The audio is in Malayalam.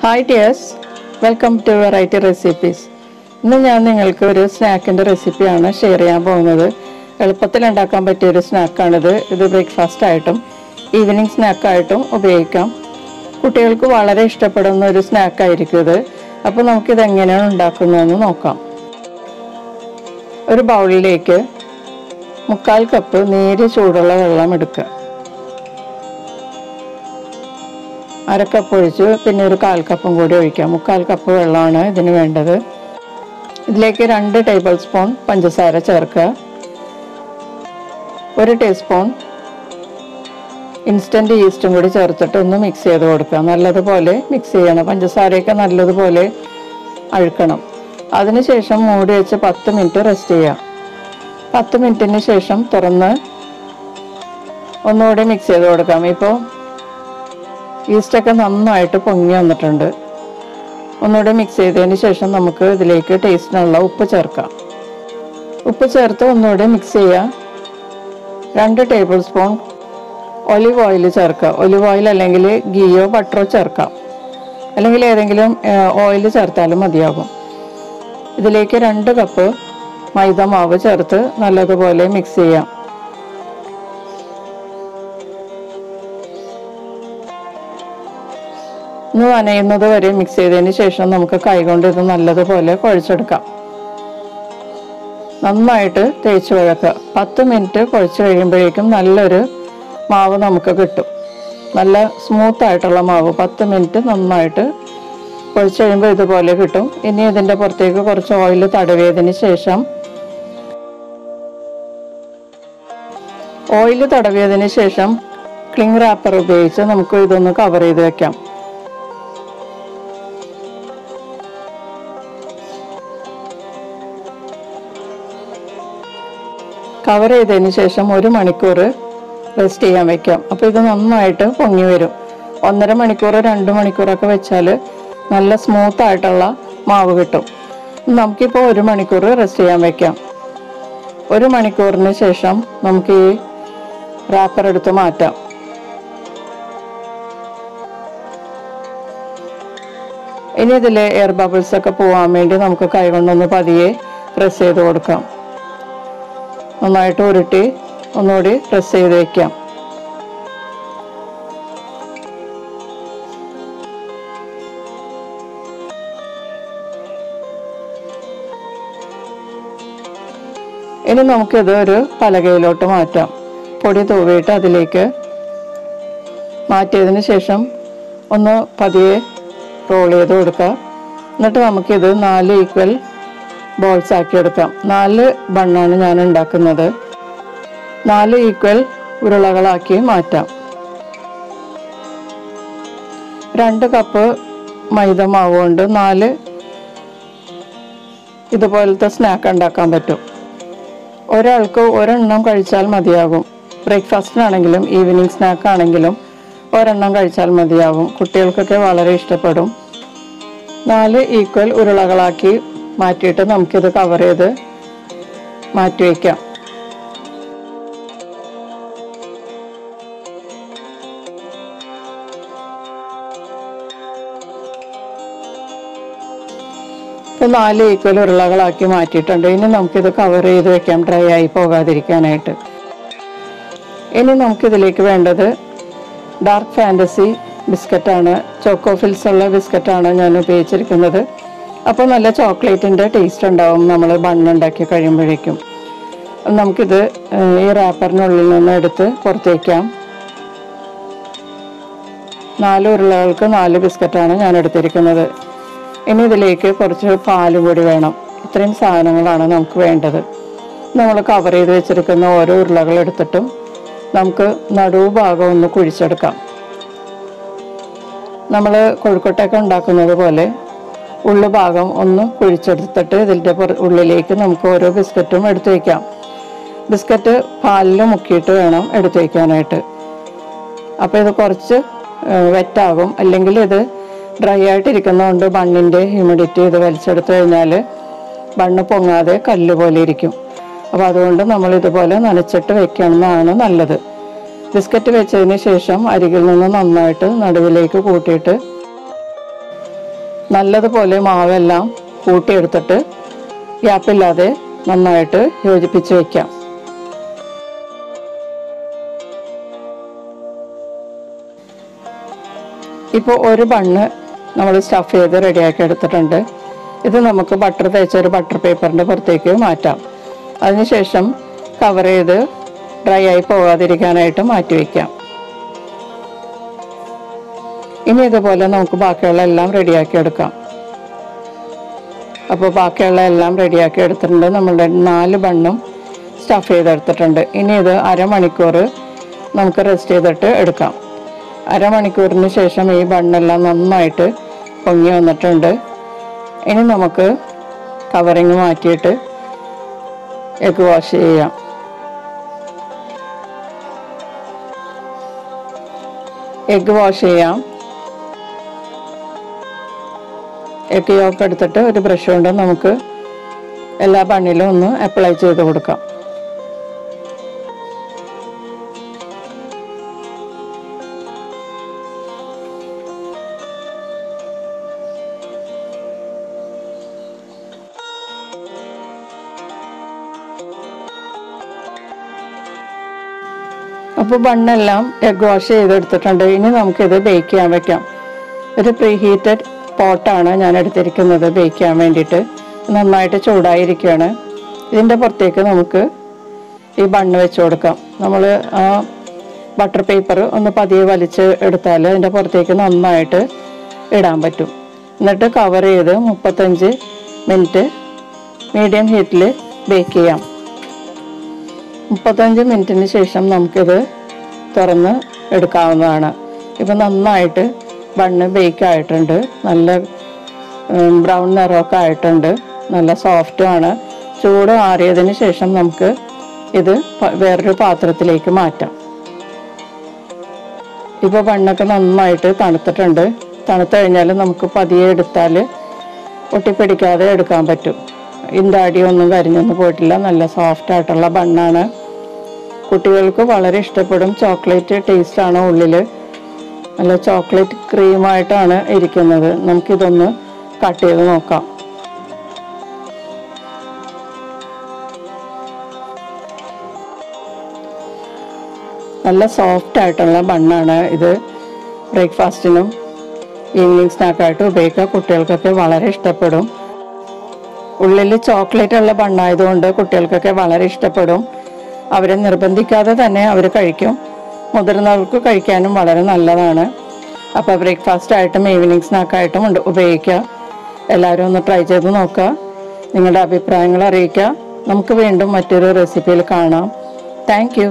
Hi dears, welcome to Variety Recipes. ഇന്ന് ഞാൻ നിങ്ങൾക്ക് ഒരു സ്നാക്കിൻ്റെ റെസിപ്പിയാണ് ഷെയർ ചെയ്യാൻ പോകുന്നത്. എളുപ്പത്തിൽ ഉണ്ടാക്കാൻ പറ്റിയ ഒരു സ്നാക്കാണിത്. ഇത് ബ്രേക്ക്ഫാസ്റ്റ് ആയിട്ടും ഈവനിങ് സ്നാക്കായിട്ടും ഉപയോഗിക്കാം. കുട്ടികൾക്ക് വളരെ ഇഷ്ടപ്പെടുന്ന ഒരു സ്നാക്കായിരിക്കും ഇത്. അപ്പോൾ നമുക്കിത് എങ്ങനെയാണ് ഉണ്ടാക്കുന്നതെന്ന് നോക്കാം. ഒരു ബൗളിലേക്ക് 3/4 കപ്പ് നേരിയ ചൂടുള്ള വെള്ളം എടുക്കുക. 1/2 കപ്പ് ഒഴിച്ച് പിന്നെ ഒരു 1/4 കപ്പും കൂടി ഒഴിക്കാം. 3/4 കപ്പ് വെള്ളമാണ് ഇതിന് വേണ്ടത്. ഇതിലേക്ക് 2 ടേബിൾ സ്പൂൺ പഞ്ചസാര ചേർക്കുക. 1 ടീസ്പൂൺ ഇൻസ്റ്റൻറ്റ് ഈസ്റ്റും കൂടി ചേർത്തിട്ട് ഒന്ന് മിക്സ് ചെയ്ത് കൊടുക്കുക. നല്ലതുപോലെ മിക്സ് ചെയ്യണം. പഞ്ചസാരയൊക്കെ നല്ലതുപോലെ അഴുക്കണം. അതിനുശേഷം മൂടി വെച്ച് 10 മിനിറ്റ് റെസ്റ്റ് ചെയ്യാം. 10 മിനിറ്റിന് ശേഷം തുറന്ന് ഒന്നുകൂടി മിക്സ് ചെയ്ത് കൊടുക്കാം. ഇപ്പോൾ ഈസ്റ്റൊക്കെ നന്നായിട്ട് പൊങ്ങി വന്നിട്ടുണ്ട്. ഒന്നുകൂടി മിക്സ് ചെയ്തതിന് ശേഷം നമുക്ക് ഇതിലേക്ക് ടേസ്റ്റിനുള്ള ഉപ്പ് ചേർക്കാം. ഉപ്പ് ചേർത്ത് ഒന്നുകൂടി മിക്സ് ചെയ്യാം. 2 ടേബിൾ സ്പൂൺ ഒലിവ് ഓയിൽ ചേർക്കുക. ഒലിവ് ഓയിൽ അല്ലെങ്കിൽ ഗീയോ ബട്ടറോ ചേർക്കാം, അല്ലെങ്കിൽ ഏതെങ്കിലും ഓയിൽ ചേർത്താലും മതിയാകും. ഇതിലേക്ക് 2 കപ്പ് മൈദ മാവ് ചേർത്ത് നല്ലതുപോലെ മിക്സ് ചെയ്യാം. ഒന്ന് നനയുന്നത് വരെ മിക്സ് ചെയ്തതിന് ശേഷം നമുക്ക് കൈകൊണ്ട് ഇത് നല്ലതുപോലെ കുഴച്ചെടുക്കാം. നന്നായിട്ട് തേച്ച് കുഴക്കുക. 10 മിനിറ്റ് കുഴച്ച് കഴിയുമ്പോഴേക്കും നല്ലൊരു മാവ് നമുക്ക് കിട്ടും. നല്ല സ്മൂത്തായിട്ടുള്ള മാവ്. 10 മിനിറ്റ് നന്നായിട്ട് കുഴച്ച് കഴിയുമ്പോൾ ഇതുപോലെ കിട്ടും. ഇനി ഇതിൻ്റെ പുറത്തേക്ക് കുറച്ച് ഓയിൽ തടവിയതിന് ശേഷം ക്ലിംഗ് റാപ്പർ ഉപയോഗിച്ച് നമുക്ക് ഇതൊന്ന് കവർ ചെയ്ത് വെക്കാം. കവർ ചെയ്തതിന് ശേഷം 1 മണിക്കൂർ റെസ്റ്റ് ചെയ്യാൻ വെക്കാം. അപ്പോൾ ഇത് നന്നായിട്ട് പൊങ്ങി വരും. 1.5 മണിക്കൂർ 2 മണിക്കൂറൊക്കെ വെച്ചാൽ നല്ല സ്മൂത്തായിട്ടുള്ള മാവ് കിട്ടും. നമുക്കിപ്പോൾ 1 മണിക്കൂർ റെസ്റ്റ് ചെയ്യാൻ വെക്കാം. 1 മണിക്കൂറിന് ശേഷം നമുക്ക് ഈ റാപ്പർ എടുത്ത് മാറ്റാം. ഇനി ഇതിൽ എയർ ബബിൾസ് ഒക്കെ പോകാൻ വേണ്ടി നമുക്ക് കൈകൊണ്ടൊന്ന് പതിയെ പ്രസ് ചെയ്ത് കൊടുക്കാം. നന്നായിട്ട് ഉരുട്ടി ഒന്നുകൂടി പ്രസ് ചെയ്ത് വയ്ക്കാം. ഇനി നമുക്കിത് ഒരു പലകയിലോട്ട് മാറ്റാം. പൊടി തൂവിയിട്ട് അതിലേക്ക് മാറ്റിയതിന് ശേഷം ഒന്ന് പതിയെ റോൾ ചെയ്ത് കൊടുക്കുക. എന്നിട്ട് നമുക്കിത് 4 ഈക്വൽ ബോൾസ് ആക്കി എടുക്കാം. 4 ബണ്ണാണ് ഞാൻ ഉണ്ടാക്കുന്നത്. 4 ഈക്വൽ ഉരുളകളാക്കി മാറ്റാം. 2 കപ്പ് മൈദ മാവ് കൊണ്ട് 4 ഇതുപോലത്തെ സ്നാക്ക് ഉണ്ടാക്കാൻ പറ്റും. ഒരാൾക്ക് 1 എണ്ണം കഴിച്ചാൽ മതിയാകും. ബ്രേക്ക്ഫാസ്റ്റിനാണെങ്കിലും ഈവനിങ് സ്നാക്ക് ആണെങ്കിലും 1 എണ്ണം കഴിച്ചാൽ മതിയാകും. കുട്ടികൾക്കൊക്കെ വളരെ ഇഷ്ടപ്പെടും. 4 ഈക്വൽ ഉരുളകളാക്കി മാറ്റിയിട്ട് നമുക്കിത് കവർ ചെയ്ത് മാറ്റി വയ്ക്കാം. ഇപ്പോൾ 4 ഈക്വൽ ഉരുളകളാക്കി മാറ്റിയിട്ടുണ്ട്. ഇനി നമുക്കിത് കവർ ചെയ്ത് വെക്കാം, ഡ്രൈ ആയി പോകാതിരിക്കാനായിട്ട്. ഇനി നമുക്കിതിലേക്ക് വേണ്ടത് ഡാർക്ക് ഫാൻറ്റസി ബിസ്ക്കറ്റാണ്. ചോക്കോ ഫിൽസ് ഉള്ള ബിസ്ക്കറ്റാണ് ഞാൻ ഉപയോഗിച്ചിരിക്കുന്നത്. അപ്പോൾ നല്ല ചോക്ലേറ്റിൻ്റെ ടേസ്റ്റ് ഉണ്ടാവും നമ്മൾ ബണ്ണുണ്ടാക്കി കഴിയുമ്പോഴേക്കും. നമുക്കിത് ഈ റാപ്പറിനുള്ളിൽ നിന്ന് എടുത്ത് പുറത്തേക്കാം. 4 ഉരുളകൾക്ക് 4 ബിസ്ക്കറ്റാണ് ഞാൻ എടുത്തിരിക്കുന്നത്. ഇനി ഇതിലേക്ക് കുറച്ച് പാല് കൂടി വേണം. ഇത്രയും സാധനങ്ങളാണ് നമുക്ക് വേണ്ടത്. നമ്മൾ കവർ ചെയ്ത് വെച്ചിരിക്കുന്ന ഓരോ ഉരുളകൾ എടുത്തിട്ടും നമുക്ക് നടുഭാഗം ഒന്ന് കുഴിച്ചെടുക്കാം. നമ്മൾ കൊഴുക്കട്ടയൊക്കെ ഉണ്ടാക്കുന്നത് പോലെ ഉള്ളുഭാഗം ഒന്ന് കുഴിച്ചെടുത്തിട്ട് ഇതിൻ്റെ ഉള്ളിലേക്ക് നമുക്ക് ഓരോ ബിസ്ക്കറ്റും എടുത്തു വയ്ക്കാം. ബിസ്ക്കറ്റ് പാലിൽ മുക്കിയിട്ട് വേണം എടുത്തു വയ്ക്കാനായിട്ട്. അപ്പോൾ ഇത് കുറച്ച് വെറ്റാകും. അല്ലെങ്കിൽ ഇത് ഡ്രൈ ആയിട്ടിരിക്കുന്നതുകൊണ്ട് ബണ്ണിൻ്റെ ഹ്യൂമിഡിറ്റി ഇത് വലിച്ചെടുത്തു കഴിഞ്ഞാൽ ബണ്ണ് പൊങ്ങാതെ കല്ല് പോലെ ഇരിക്കും. അപ്പോൾ അതുകൊണ്ട് നമ്മൾ ഇതുപോലെ നനച്ചിട്ട് വെക്കണമെന്നാണ് നല്ലത്. ബിസ്ക്കറ്റ് വെച്ചതിന് ശേഷം അരികിൽ നിന്ന് നന്നായിട്ട് നടുവിലേക്ക് കൂട്ടിയിട്ട് നല്ലതുപോലെ മാവെല്ലാം കൂട്ടിയെടുത്തിട്ട് ഗ്യാപ്പില്ലാതെ നന്നായിട്ട് യോജിപ്പിച്ച് വയ്ക്കാം. ഇപ്പോൾ ഒരു ബണ്ണ് നമ്മൾ സ്റ്റഫ് ചെയ്ത് റെഡിയാക്കി എടുത്തിട്ടുണ്ട്. ഇത് നമുക്ക് ബട്ടർ തേച്ച ഒരു ബട്ടർ പേപ്പറിൻ്റെ പുറത്തേക്ക് മാറ്റാം. അതിനുശേഷം കവർ ചെയ്ത് ഡ്രൈ ആയി പോകാതിരിക്കാനായിട്ട് മാറ്റി വയ്ക്കാം. ഇനി ഇതുപോലെ നമുക്ക് ബാക്കിയുള്ള എല്ലാം റെഡിയാക്കി എടുക്കാം. അപ്പോൾ ബാക്കിയുള്ള എല്ലാം റെഡിയാക്കി എടുത്തിട്ടുണ്ട്. നമ്മളുടെ 4 ബണ്ണും സ്റ്റഫ് ചെയ്തെടുത്തിട്ടുണ്ട്. ഇനി ഇത് അരമണിക്കൂർ നമുക്ക് റെസ്റ്റ് ചെയ്തിട്ട് എടുക്കാം. അരമണിക്കൂറിന് ശേഷം ഈ ബണ്ണെല്ലാം നന്നായിട്ട് പൊങ്ങി വന്നിട്ടുണ്ട്. ഇനി നമുക്ക് കവറിങ് മാറ്റിയിട്ട് എഗ്ഗ് വാഷ് ചെയ്യാം. എഗ്ഗ് വാഷ് ചെയ്യാം. എഗ്ഗ് യോക്ക് എടുത്തിട്ട് ഒരു ബ്രഷ് കൊണ്ട് നമുക്ക് എല്ലാ ബണ്ണിലും ഒന്ന് അപ്ലൈ ചെയ്ത് കൊടുക്കാം. അപ്പോൾ ബണ്ണെല്ലാം എഗ്ഗ് വാഷ് ചെയ്തെടുത്തിട്ടുണ്ട്. ഇനി നമുക്കിത് ബേക്ക് ചെയ്യാൻ വയ്ക്കാം. ഒരു പ്രീ ഹീറ്റഡ് പോട്ടാണ് ഞാൻ എടുത്തിരിക്കുന്നത് ബേക്ക് ചെയ്യാൻ വേണ്ടിയിട്ട്. നന്നായിട്ട് ചൂടായിരിക്കുകയാണ്. ഇതിൻ്റെ പുറത്തേക്ക് നമുക്ക് ഈ ബണ്ണ് വെച്ച് കൊടുക്കാം. നമ്മൾ ആ ബട്ടർ പേപ്പർ ഒന്ന് പതിയെ വലിച്ച് എടുത്താൽ അതിൻ്റെ പുറത്തേക്ക് നന്നായിട്ട് ഇടാൻ പറ്റും. എന്നിട്ട് കവർ ചെയ്ത് 35 മിനിറ്റ് മീഡിയം ഹീറ്റിൽ ബേക്ക് ചെയ്യാം. 35 മിനിറ്റിന് ശേഷം നമുക്കിത് തുറന്ന് എടുക്കാവുന്നതാണ്. ഇപ്പം നന്നായിട്ട് ബണ്ണ് ബേക്ക് ആയിട്ടുണ്ട്. നല്ല ബ്രൗൺ നിറമൊക്കെ ആയിട്ടുണ്ട്. നല്ല സോഫ്റ്റുമാണ്. ചൂട് ആറിയതിന് ശേഷം നമുക്ക് ഇത് വേറൊരു പാത്രത്തിലേക്ക് മാറ്റാം. ഇപ്പോൾ ബണ്ണൊക്കെ നന്നായിട്ട് തണുത്തിട്ടുണ്ട്. തണുത്ത് കഴിഞ്ഞാൽ നമുക്ക് പതിയെ എടുത്താൽ ഒട്ടിപ്പിടിക്കാതെ എടുക്കാൻ പറ്റും. ഇതിൻ്റെ അടിയൊന്നും കരിഞ്ഞൊന്നും പോയിട്ടില്ല. നല്ല സോഫ്റ്റ് ആയിട്ടുള്ള ബണ്ണാണ്. കുട്ടികൾക്ക് വളരെ ഇഷ്ടപ്പെടും. ചോക്ലേറ്റ് ടേസ്റ്റാണ് ഉള്ളിൽ. നല്ല ചോക്ലേറ്റ് ക്രീമായിട്ടാണ് ഇരിക്കുന്നത്. നമുക്കിതൊന്ന് കട്ട് ചെയ്ത് നോക്കാം. നല്ല സോഫ്റ്റ് ആയിട്ടുള്ള ബണ്ണാണ് ഇത്. ബ്രേക്ക്ഫാസ്റ്റിനും ഈവനിങ് സ്നാക്കായിട്ട് ഉപയോഗിക്കുക. കുട്ടികൾക്കൊക്കെ വളരെ ഇഷ്ടപ്പെടും. ഉള്ളിൽ ചോക്ലേറ്റ് ഉള്ള ബണ്ണായതുകൊണ്ട് കുട്ടികൾക്കൊക്കെ വളരെ ഇഷ്ടപ്പെടും. അവരെ നിർബന്ധിക്കാതെ തന്നെ അവർ കഴിക്കും. മുതിർന്നവർക്ക് കഴിക്കാനും വളരെ നല്ലതാണ്. അപ്പോൾ ബ്രേക്ക്ഫാസ്റ്റായിട്ടും ഈവനിങ് സ്നാക്കായിട്ടും ഉപയോഗിക്കുക. എല്ലാവരും ഒന്ന് ട്രൈ ചെയ്ത് നോക്കുക. നിങ്ങളുടെ അഭിപ്രായങ്ങൾ അറിയിക്കുക. നമുക്ക് വീണ്ടും മറ്റൊരു റെസിപ്പിയിൽ കാണാം. Thank you.